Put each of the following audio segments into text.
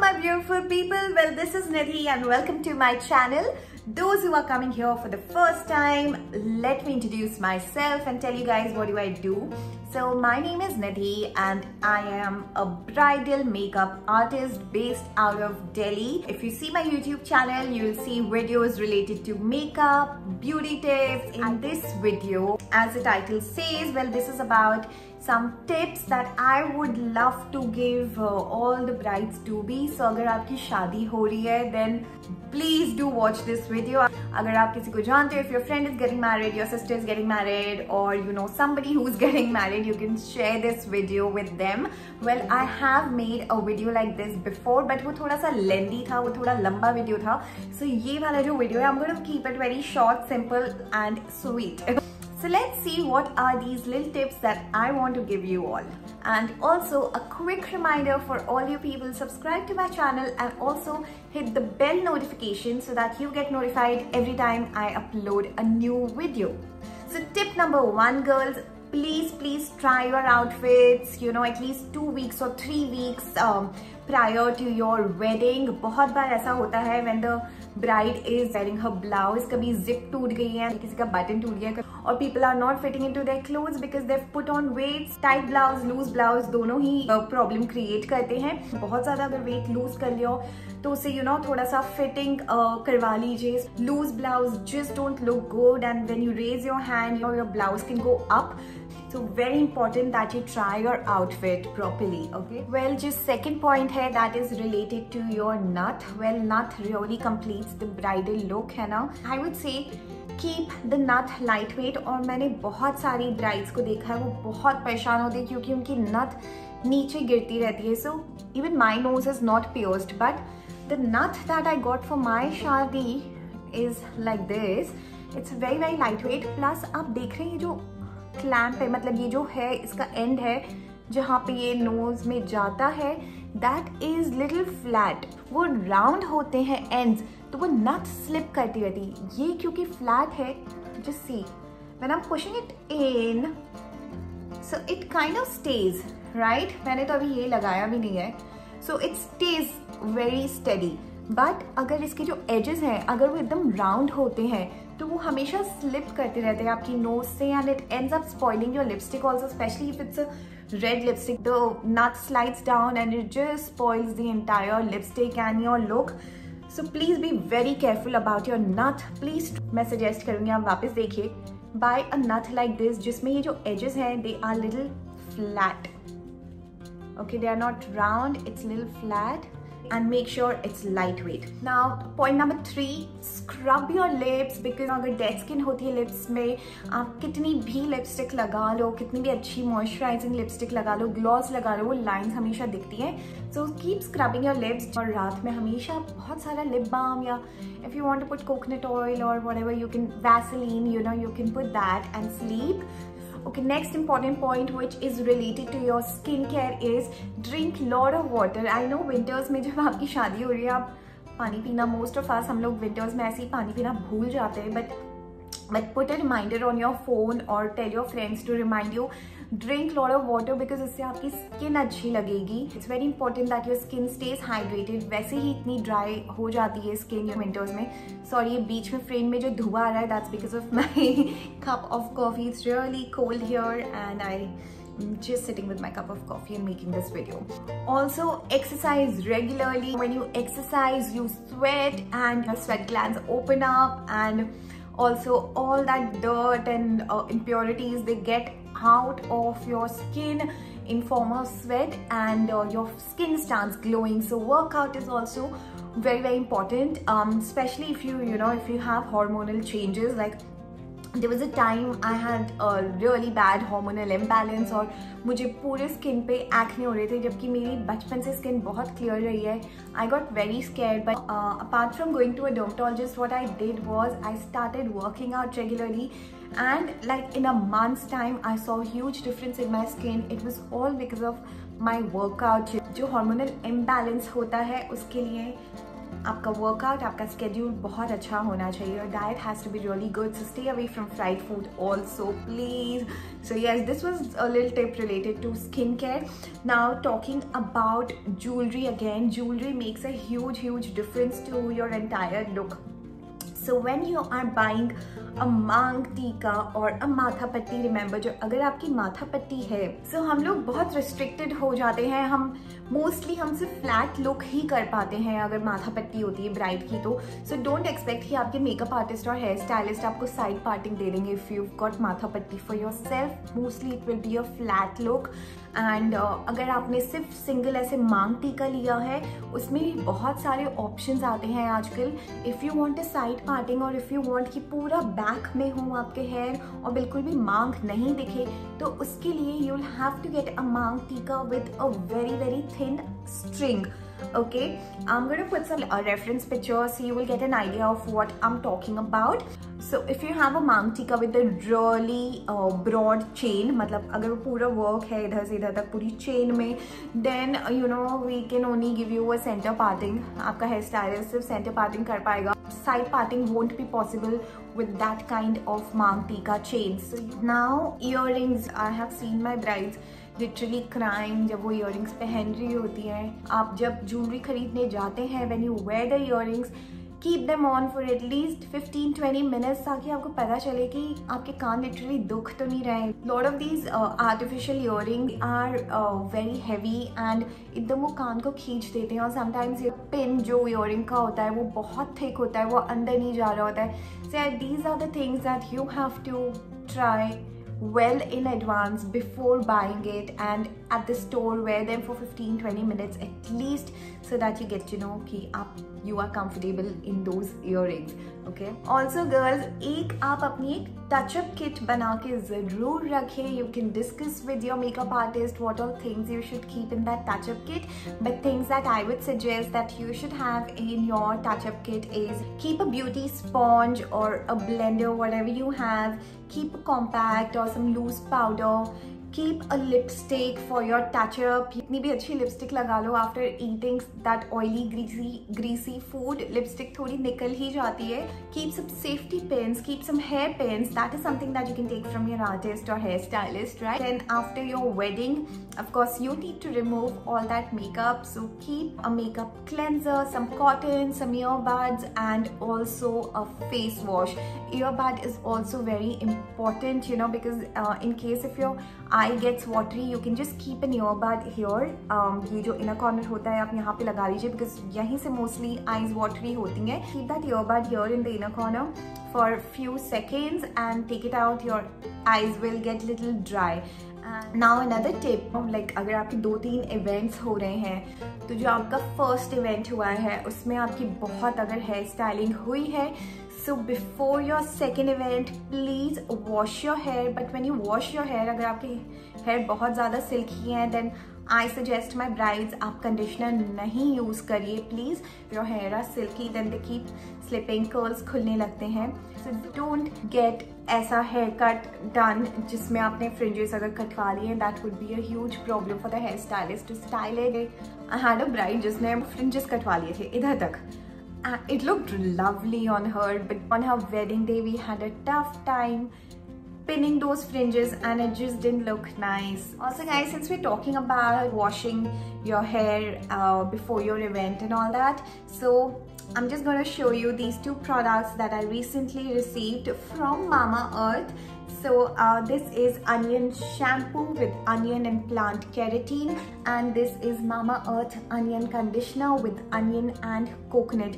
my beautiful people. Well, this is Nidhi and welcome to my channel. Those who are coming here for the first time, let me introduce myself and tell you guys what do I do. So my name is Nidhi and I am a bridal makeup artist based out of Delhi. If you see my YouTube channel, you will see videos related to makeup, beauty tips. In this video, as the title says, well, this is about some tips that I would love to give all the brides to be. So अगर आपकी शादी हो रही है, then please do watch this video. अगर आप किसी को जानते हो, if your friend is getting married, your sister is getting married, or you know somebody who is getting married, you can share this video with them. Well, I have made a video like this before, but वो थोड़ा सा lengthy था, वो थोड़ा लंबा video था. So ये वाला जो video है, I'm going to keep it very short, simple and sweet. So let's see what are these little tips that I want to give you all. And also a quick reminder for all you people, subscribe to my channel and also hit the bell notification so that you get notified every time I upload a new video. So tip number 1, girls, please try your outfits, you know, at least 2 weeks or 3 weeks prior to your wedding. बहुत बार ऐसा होता है when the bride is wearing her blouse, कभी zip टूट गई है, किसी का button टूट गया, और people are not fitting into their clothes because they've put on weights. Tight blouse, loose blouse दोनों ही problem create करते हैं. बहुत ज़्यादा अगर weight lose कर लियो तो उसे you know थोड़ा सा fitting करवा लीजिए. Loose blouse just don't look good, and when you raise your hand, you know, your blouse can go up. So very important that you try your outfit properly, okay? Well, just second point है that is related to your nut. Well, nut really completes the bridal look, है ना? I would say keep the nut lightweight. और मैंने बहुत सारी brides को देखा है वो बहुत परेशान होती है क्योंकि उनकी nut नीचे गिरती रहती है. So even my nose is not pierced, but the nut that I got for my शादी is like this. It's very lightweight. Plus आप देख रहे हैं जो क्लैम्प है, मतलब ये जो है इसका एंड है जहाँ पे ये नोज में जाता है, दैट इज लिटिल फ्लैट. वो राउंड होते हैं एंड्स, तो वो नट स्लिप करती रहती. ये क्योंकि फ्लैट है, just see when I am pushing it in, so it kind of stage right. मैंने तो अभी ये लगाया भी नहीं है, so it stage very steady. But अगर इसके जो एजेस हैं अगर वो एकदम राउंड होते हैं तो वो हमेशा स्लिप करते रहते हैं आपकी नोज से, and it ends up spoiling your lipstick also, specially if it's a red lipstick. The nath slides down and it just spoils the entire lipstick and your look. So please be very careful about your nath. Please मैं suggest करूंगी आप वापस देखिए, buy a nath like this जिसमें ये जो edges हैं they are little flat. Okay, they are not round, it's little flat, and make sure it's lightweight. Now point number 3, scrub your lips, because अगर dead skin होती है lips में, आप कितनी भी lipstick लगा लो, कितनी भी अच्छी moisturizing lipstick लगा लो, gloss लगा लो, वो lines हमेशा दिखती हैं. So keep scrubbing your lips. और रात में हमेशा बहुत सारा lip balm, या if you want to put coconut oil or whatever, you can Vaseline, you know, you can put that and sleep. Okay, next important point which is related to your skincare is drink lot of water. I know winters में जब आपकी शादी हो रही है आप पानी पीना, most of us हम लोग winters में ऐसे ही पानी पीना भूल जाते हैं, but put a reminder on your phone or tell your friends to remind you. Drink lot of water because इससे आपकी skin अच्छी लगेगी. It's very important that your skin stays hydrated. वैसे ही इतनी dry हो जाती है skin winters में. Sorry, ये बीच में frame में जो धुआं आ रहा है, that's because of my cup of coffee. It's really cold here and I'm just sitting with my cup of coffee and making this video. Also, exercise regularly. When you exercise, you sweat and your sweat glands open up, and also all that dirt and impurities, they get out of your skin in form of sweat, and your skin starts glowing. So workout is also very important, especially if you know if you have hormonal changes. Like there was a time I had a really bad hormonal imbalance और मुझे पूरे skin पे acne हो रहे थे, जबकि मेरी बचपन से स्किन बहुत क्लियर रही है. I got very scared, but apart from going to a dermatologist, what I did was I started working out regularly, and like in a month's time I saw huge difference in my skin. It was all because of my workout. जो hormonal imbalance होता है उसके लिए आपका workout, आपका schedule बहुत अच्छा होना चाहिए. Your diet has to be really good, so stay away from fried food also please. So yes, this was a little tip related to skincare. Now talking about jewelry again, jewelry makes a huge difference to your entire look. So when you are buying a मांग टीका और a माथा पट्टी, remember जो अगर आपकी माथा पट्टी है, so हम लोग बहुत restricted हो जाते हैं. हम मोस्टली हम सिर्फ फ्लैट लुक ही कर पाते हैं अगर माथा पट्टी होती है ब्राइड की. तो सो डोंट एक्सपेक्ट कि आपके मेकअप आर्टिस्ट और हेयर स्टाइलिस्ट आपको साइड पार्टिंग दे देंगे. इफ यू गॉट माथा पट्टी for your self, mostly it will be a flat look. And अगर आपने सिर्फ सिंगल ऐसे मांग टीका लिया है, उसमें भी बहुत सारे ऑप्शंस आते हैं आजकल. If you want a side parting और इफ़ यू वांट कि पूरा बैक में हो आपके हेयर और बिल्कुल भी मांग नहीं दिखे, तो उसके लिए you will have to get a maang tikka with a very thin string. Okay, I'm going to put some reference pictures so you will get an idea of what I'm talking about. So if you have a मांग टीका with a really broad chain, मतलब अगर वो पूरा work है इधर से इधर तक पूरी चेन में, then you know we can only give you a center parting. आपका हेयर स्टाइलिस्ट सिर्फ सेंटर पार्टिंग कर पाएगा. Side parting won't be possible with that kind of मांग टीका chains. So now earrings, I have seen my brides literally crying जब वो earrings पहन रही होती हैं. आप जब ज्वेलरी खरीदने जाते हैं, when you wear the earrings, keep them on for at least 15-20 minutes, ताकि आपको पता चले कि आपके कान लिटरली दुख तो नहीं रहे. Lot of these artificial earring are very heavy and एकदम वो कान को खींच देते हैं. और समटाइम्स ये पिन जो इयररिंग का होता है वो बहुत थिक होता है, वो अंदर नहीं जा रहा होता है. So these are the things that you have to try well in advance before buying it, and at the store wear them for 15-20 minutes at least, so that you get to know कि you are comfortable in those earrings. Okay, also girls, एक आप अपनी एक touch-up kit बना के ज़रूर रखें. You can discuss with your makeup artist what all things you should keep in that touch-up kit, but things that I would suggest that you should have in your touch-up kit is keep a beauty sponge or a blender, whatever you have. Keep a compact or some loose powder. Keep a lipstick for your touch-up. इतनी भी अच्छी lipstick लगा लो, after eating that oily, greasy food, lipstick थोड़ी निकल ही जाती है. Keep some safety pins, keep some hair pins. That is something that you can take from your artist or hair stylist, right? Then after your wedding, of course, you need to remove all that makeup. So keep a makeup cleanser, some cotton, some earbuds, and also a face wash. Earbud is also very important, you know, because in case if your eye gets watery, you can just keep an earbud here. ये जो inner corner होता है आप यहाँ पे लगा लीजिए, because यहीं से mostly eyes watery होती हैं. Keep that earbud here in the inner corner for a few seconds and take it out. Your eyes will get little dry. Now another tip, like अगर आपके 2-3 events हो रहे हैं, तो जो आपका first event हुआ है उसमें आपकी बहुत अगर hair styling हुई है, so before your second event please wash your hair. But when you wash your hair, अगर आपके hair बहुत ज़्यादा silky हैं, then I suggest my brides आप conditioner नहीं use करिए please. Your hair are silky, then they keep slipping, curls खुलने लगते हैं. So don't get ऐसा hair cut done जिसमें आपने fringes अगर कटवा लिए, that would be a huge problem for the hair stylist to style it. I had a bride जिसने fringes कटवा लिए थे इधर तक. It looked lovely on her, but on her wedding day we had a tough time pinning those fringes and it just didn't look nice. Also guys, since we're talking about washing your hair before your event and all that, so I'm just going to show you these two products that I recently received from Mamaearth. So this is onion shampoo with onion and plant keratin, and this is Mamaearth onion conditioner with onion and coconut.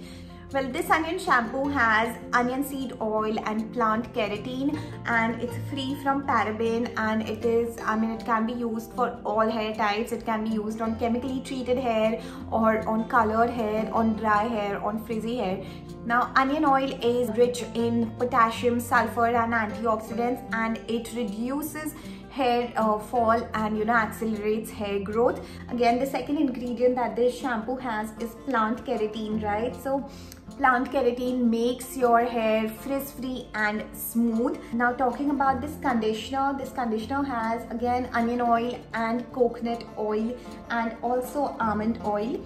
Well, this onion shampoo has onion seed oil and plant keratin, and it's free from paraben, and it is, I mean, it can be used for all hair types. It can be used on chemically treated hair or on colored hair, on dry hair, on frizzy hair. Now, onion oil is rich in potassium, sulfur and antioxidants, and it reduces hair fall and, you know, accelerates hair growth. Again, the second ingredient that this shampoo has is plant keratin, right? So plant keratin makes your hair frizz-free and smooth. Now talking about this conditioner has again onion oil and coconut oil and also almond oil.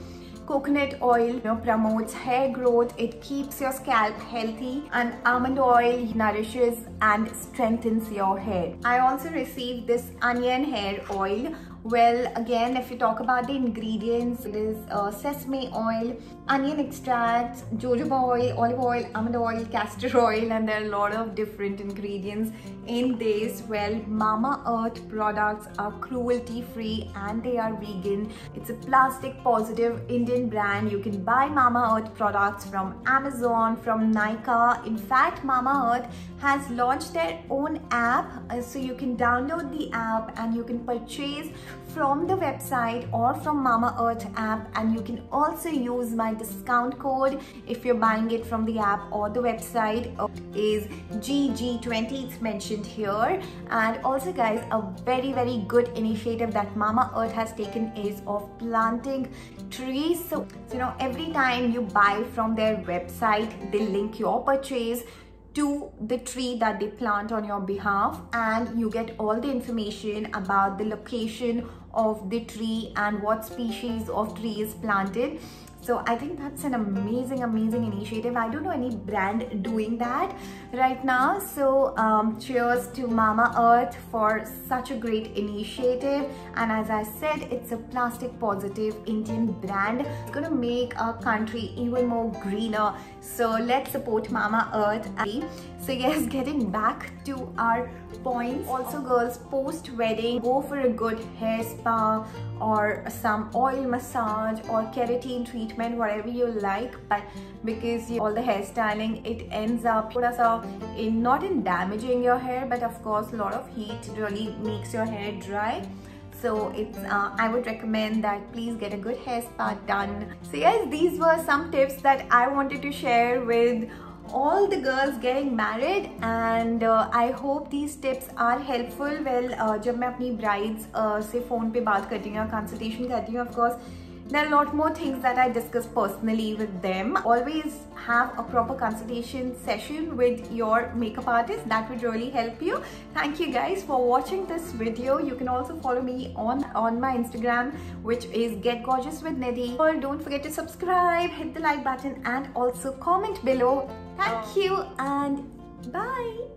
Coconut oil, promotes hair growth, it keeps your scalp healthy, and almond oil nourishes and strengthens your hair. I also received this onion hair oil. Well, again, if you talk about the ingredients, it is sesame oil, onion extracts, jojoba oil, olive oil, almond oil, castor oil, and there are a lot of different ingredients in this. Well, Mamaearth products are cruelty free and they are vegan. It's a plastic positive Indian brand. You can buy Mamaearth products from Amazon, from Nykaa. In fact, Mamaearth has launched their own app, so you can download the app and you can purchase from the website or from Mamaearth app, and you can also use my discount code if you're buying it from the app or the website. Is GG20, it's mentioned here. And also guys, a very good initiative that Mamaearth has taken is of planting trees. So every time you buy from their website, they link your purchase to the tree that they plant on your behalf, and you get all the information about the location of the tree and what species of tree is planted. So I think that's an amazing initiative. I don't know any brand doing that right now. So cheers to Mamaearth for such a great initiative. And as I said, it's a plastic positive Indian brand. It's gonna make our country even more greener. So let's support Mamaearth. So yes, getting back to our points. Also girls, post wedding, go for a good hair spa or some oil massage or keratin treatment, whatever you like, but because all the hairstyling, it ends up not in damaging your hair, but of course a lot of heat really makes your hair dry. So it's I would recommend that please get a good hair spa done. So yes, these were some tips that I wanted to share with all the girls getting married, and I hope these tips are helpful. Well, जब मैं अपनी brides से phone पे बात करती हूँ, consultation करती हूँ, of course there are a lot more things that I discuss personally with them. Always have a proper consultation session with your makeup artist. That would really help you. Thank you guys for watching this video. You can also follow me on my Instagram, which is Get Gorgeous with Nidhi. Or don't forget to subscribe, hit the like button, and also comment below. Thank you and bye.